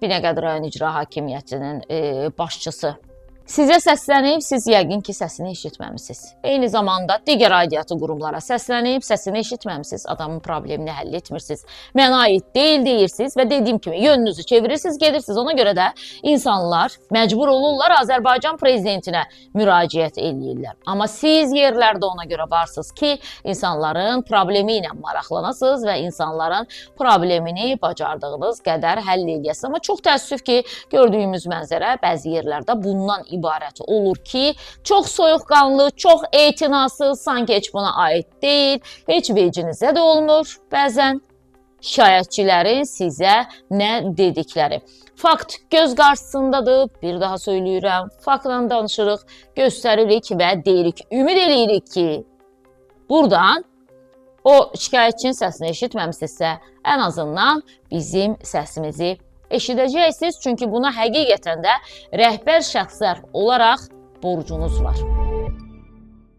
Binəqədi rayon icra hakimiyyətinin başçısı sizə səslənib, siz yəqin ki, səsini eşitməmisiniz. Eyni zamanda digər aidiyyatı qurumlara səslənib, səsini eşitməmisiniz, adamın problemini həll etmirsiniz. Mənə aid deyil deyirsiniz və dediyim kimi yönünüzü çevirirsiniz, gedirsiniz. Ona görə də insanlar məcbur olurlar Azərbaycan prezidentinə müraciət eləyirlər. Amma siz yerlərdə ona görə varsınız ki, insanların problemi ilə maraqlanasınız və insanların problemini bacardığınız qədər həll edəsiniz. Amma çox təəssüf ki, gördüyümüz mənzərə bəzi yerlərdə bundan ibarət olur ki, çox soyuqqanlı, çox etinasız, sanki heç buna aid deyil, heç vecinizdə də olmur bəzən şikayətçilərin sizə nə dedikləri. Fakt göz qarşısındadır, bir daha söyləyirəm, faktla danışırıq, göstəririk və deyirik, ümid eləyirik ki, buradan o şikayətçinin səsini eşitməmisinizsə, ən azından bizim səsimizi eşidəcəksiniz, çünki buna həqiqətən də rəhbər şəxslər olaraq borcunuz var.